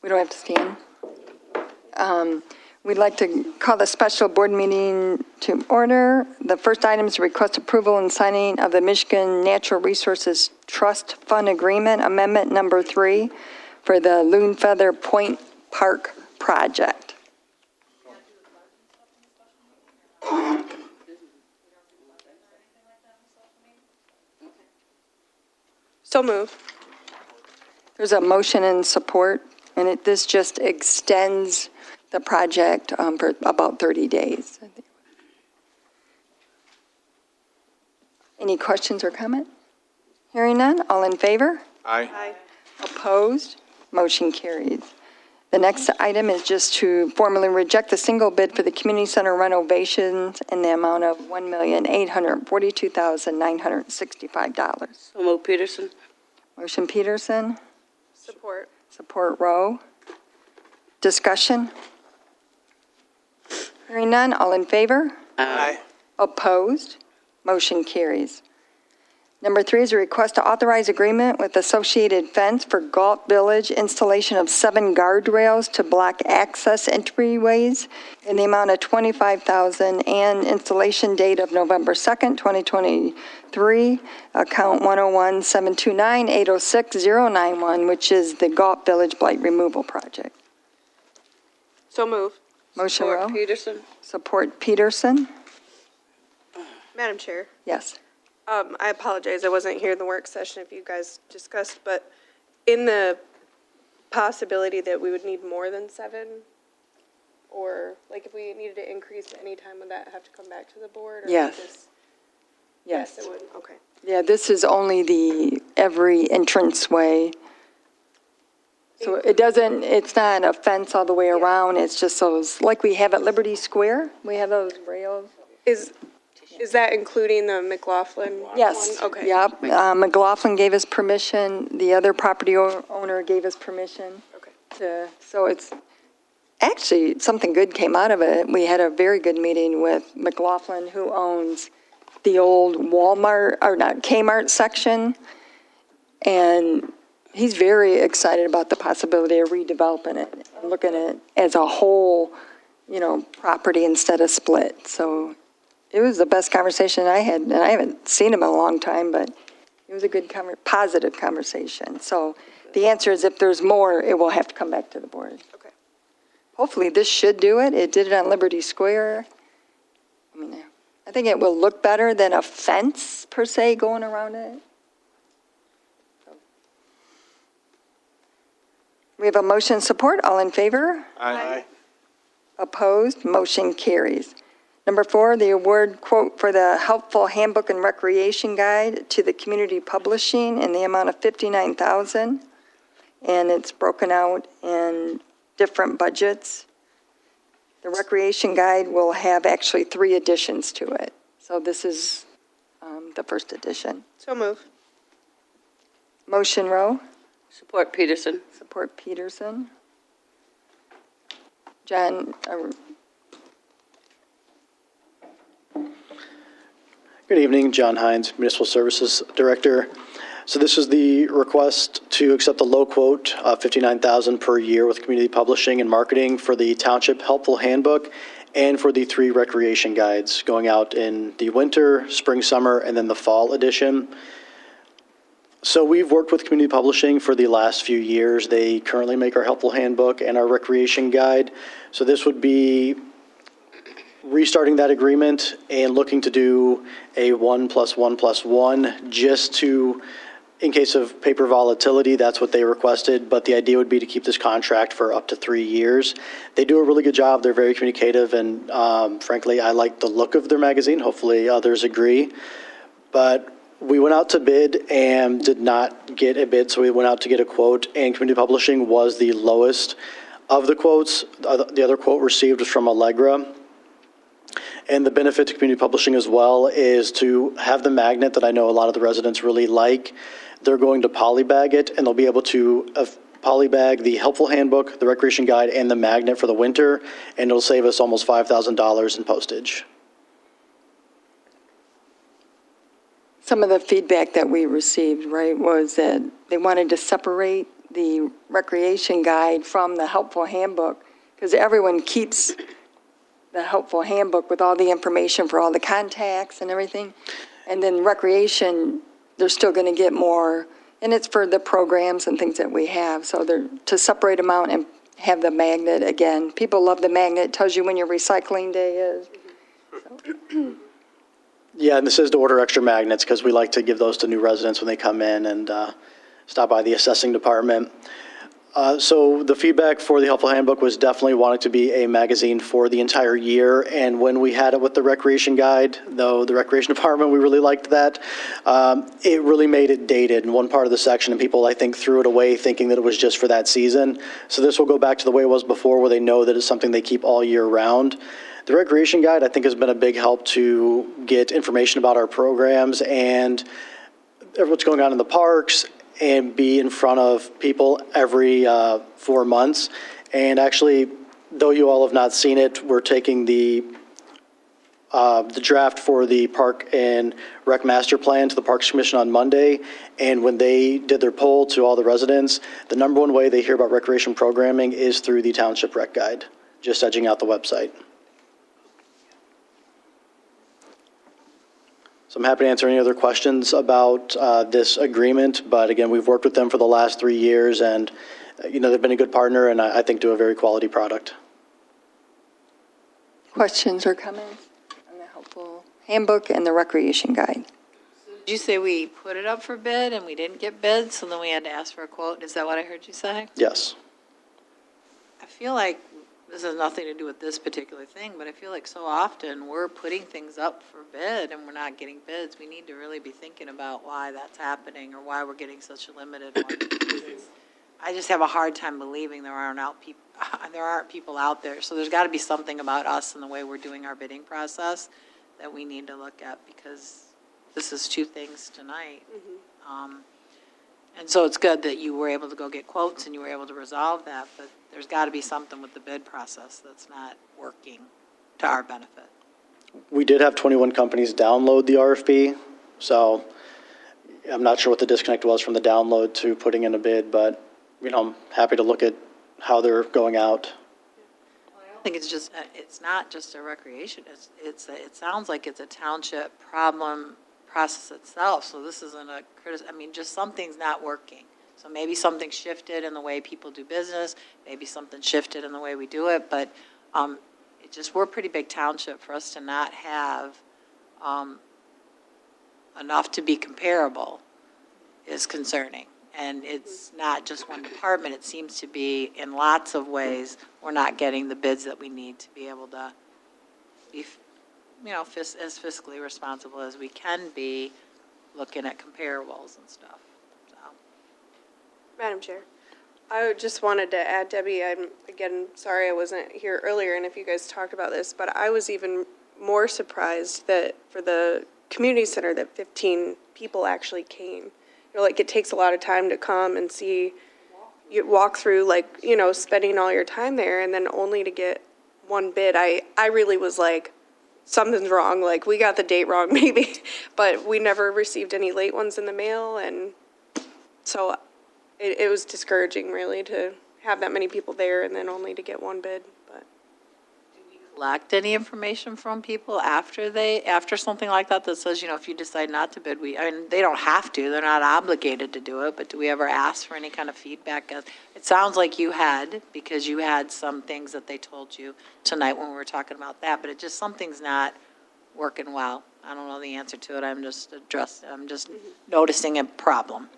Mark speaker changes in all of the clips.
Speaker 1: We don't have to stand. We'd like to call the special board meeting to order. The first item is request approval and signing of the Michigan Natural Resources Trust Fund Agreement, Amendment Number 3 for the Loon Feather Point Park project.
Speaker 2: So move.
Speaker 1: There's a motion and support, and this just extends the project for about 30 days. Any questions or comment? Hearing none, all in favor?
Speaker 2: Aye.
Speaker 1: Opposed? Motion carries. The next item is just to formally reject the single bid for the community center renovations in the amount of $1,842,965.
Speaker 3: So move, Peterson.
Speaker 1: Motion Peterson,
Speaker 2: Support.
Speaker 1: support Rowe. Discussion? Hearing none, all in favor?
Speaker 3: Aye.
Speaker 1: Opposed? Motion carries. Number 3 is a request to authorize agreement with Associated Fence for Galt Village installation of 7 guardrails to block access entryways in the amount of $25,000 and installation date of November 2nd, 2023, account 101-729-806-091, which is the Galt Village Blight Removal Project.
Speaker 2: So move.
Speaker 1: Motion
Speaker 3: Support,
Speaker 1: Rowe.
Speaker 3: Peterson.
Speaker 1: Support Peterson.
Speaker 2: Madam Chair,
Speaker 1: Yes.
Speaker 2: I apologize. I wasn't here in the work session if you guys discussed, but in the possibility that we would need more than 7, or like if we needed to increase at any time, would that have to come back to the board? Or
Speaker 1: Yes.
Speaker 2: would this-
Speaker 1: Yes.
Speaker 2: It would. Okay.
Speaker 1: Yeah, this is only the every entranceway. So it doesn't, it's not a fence all the way around, it's just those, like we have at Liberty Square, we have those rails.
Speaker 2: Is that including the McLaughlin
Speaker 1: Yes.
Speaker 2: one? Okay.
Speaker 1: Yep, McLaughlin gave us permission, the other property owner gave us permission
Speaker 2: Okay.
Speaker 1: so it's, actually, something good came out of it. We had a very good meeting with McLaughlin, who owns the old Walmart, or not, Kmart section, and he's very excited about the possibility of redeveloping it, and looking at it as a whole, property instead of split. So it was the best conversation I had, and I haven't seen him in a long time, but it was a good, positive conversation. So the answer is if there's more, it will have to come back to the board.
Speaker 2: Okay.
Speaker 1: Hopefully this should do it. It did it on Liberty Square. I think it will look better than a fence per se going around it. We have a motion and support. All in favor?
Speaker 2: Aye.
Speaker 1: Opposed? Motion carries. Number 4, the award quote for the Helpful Handbook and Recreation Guide to the Community Publishing in the amount of $59,000. And it's broken out in different budgets. The Recreation Guide will have actually 3 additions to it. So this is the first edition.
Speaker 2: So move.
Speaker 1: Motion Rowe.
Speaker 3: Support, Peterson.
Speaker 1: Support Peterson. John,
Speaker 4: Good evening, John Hines, Municipal Services Director. So this is the request to accept the low quote of $59,000 per year with community publishing and marketing for the Township Helpful Handbook and for the 3 recreation guides going out in the winter, spring, summer, and then the fall edition. So we've worked with community publishing for the last few years. They currently make our Helpful Handbook and our recreation guide. So this would be restarting that agreement and looking to do a 1+1+1 just to, in case of paper volatility, that's what they requested, but the idea would be to keep this contract for up to 3 years. They do a really good job. They're very communicative, and frankly, I like the look of their magazine. Hopefully others agree. But we went out to bid and did not get a bid, so we went out to get a quote, and community publishing was the lowest of the quotes. The other quote received was from Allegra. And the benefit to community publishing as well is to have the magnet that I know a lot of the residents really like. They're going to polybag it, and they'll be able to polybag the Helpful Handbook, the Recreation Guide, and the magnet for the winter, and it'll save us almost $5,000 in postage.
Speaker 1: some of the feedback that we received, right, was that they wanted to separate the recreation guide from the helpful handbook, because everyone keeps the helpful handbook with all the information for all the contacts and everything. And then recreation, they're still going to get more, and it's for the programs and things that we have. So they're to separate them out and have the magnet again. People love the magnet. It tells you when your recycling day is.
Speaker 4: Yeah, and this is to order extra magnets because we like to give those to new residents when they come in and stop by the assessing department. So the feedback for the helpful handbook was definitely wanting to be a magazine for the entire year. And when we had it with the recreation guide, though the recreation department, we really liked that. It really made it dated in one part of the section, and people, I think, threw it away thinking that it was just for that season. So this will go back to the way it was before, where they know that it's something they keep all year round. The recreation guide, I think, has been a big help to get information about our programs and what's going on in the parks, and be in front of people every 4 months. And actually, though you all have not seen it, we're taking the draft for the Park and Rec Master Plan to the Parks Commission on Monday. And when they did their poll to all the residents, the number one way they hear about recreation programming is through the Township Rec Guide, just edging out the website. So I'm happy to answer any other questions about this agreement, but again, we've worked with them for the last 3 years, and they've been a good partner, and I think do a very quality product.
Speaker 1: Questions or comments on the helpful handbook and the recreation guide?
Speaker 5: Did you say we put it up for bid and we didn't get bids, so then we had to ask for a quote? Is that what I heard you say?
Speaker 4: Yes.
Speaker 5: I feel like this has nothing to do with this particular thing, but I feel like so often we're putting things up for bid and we're not getting bids. We need to really be thinking about why that's happening or why we're getting such a limited one. I just have a hard time believing there aren't people out there. So there's got to be something about us and the way we're doing our bidding process that we need to look at, because this is two things tonight. And so it's good that you were able to go get quotes and you were able to resolve that, but there's got to be something with the bid process that's not working to our benefit.
Speaker 4: We did have 21 companies download the RFP, so I'm not sure what the disconnect was from the download to putting in a bid, but I'm happy to look at how they're going out.
Speaker 5: I think it's not just a recreation, it sounds like it's a township problem process itself, so this isn't a just something's not working. So maybe something shifted in the way people do business, maybe something shifted in the way we do it, but we're a pretty big township. For us to not have enough to be comparable is concerning. And it's not just one department, it seems to be in lots of ways, we're not getting the bids that we need to be able to be as fiscally responsible as we can be, looking at comparables and stuff. So.
Speaker 2: Madam Chair, I just wanted to add, Debbie, I'm, again, sorry I wasn't here earlier, and if you guys talked about this, but I was even more surprised that for the community center that 15 people actually came. It takes a lot of time to come and see, you walk through, spending all your time there, and then only to get one bid. I really was like, something's wrong, we got the date wrong maybe, but we never received any late ones in the mail, and so it was discouraging really to have that many people there and then only to get one bid. But
Speaker 5: do we collect any information from people after something like that says, if you decide not to bid, they don't have to, they're not obligated to do it, but do we ever ask for any kind of feedback? It sounds like you had, because you had some things that they told you tonight when we were talking about that, but something's not working well. I don't know the answer to it. I'm just noticing a problem.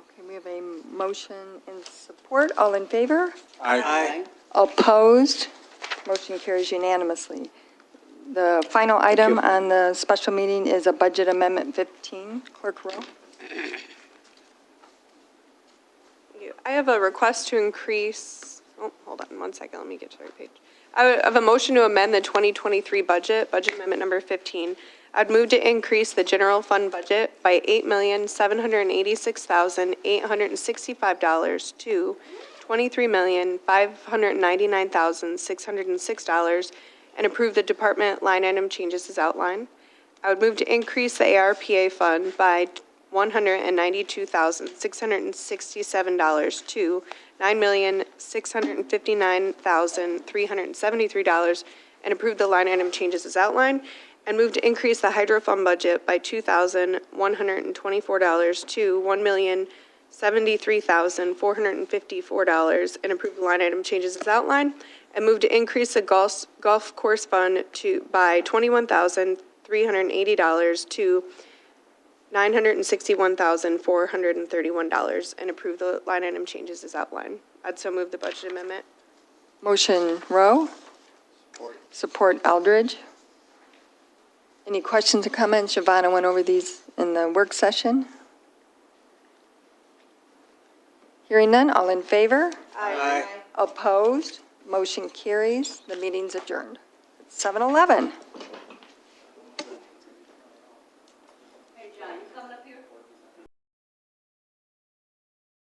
Speaker 1: Okay, we have a motion in support. All in favor?
Speaker 3: Aye.
Speaker 1: Opposed? Motion carries unanimously. The final item on the special meeting is a budget amendment 15. Clerk Rowe.
Speaker 2: I have a request to increase, hold on one second, let me get to the right page. I have a motion to amend the 2023 budget amendment number 15. I'd move to increase the general fund budget by $8,786,865 to $23,599,606 and approve the department line item changes as outlined. I would move to increase the ARPA fund by $192,667 to $9,659,373 and approve the line item changes as outlined, and move to increase the hydro fund budget by $2,124 to $1,073,454 and approve the line item changes as outlined, and move to increase the golf course fund by $21,380 to $961,431 and approve the line item changes as outlined. I'd so move the budget amendment.
Speaker 1: Motion Rowe. Support Eldridge. Any questions or comments? Giovanna went over these in the work session. Hearing none, all in favor?
Speaker 2: Aye.
Speaker 1: Opposed? Motion carries. The meeting's adjourned. It's 7:11.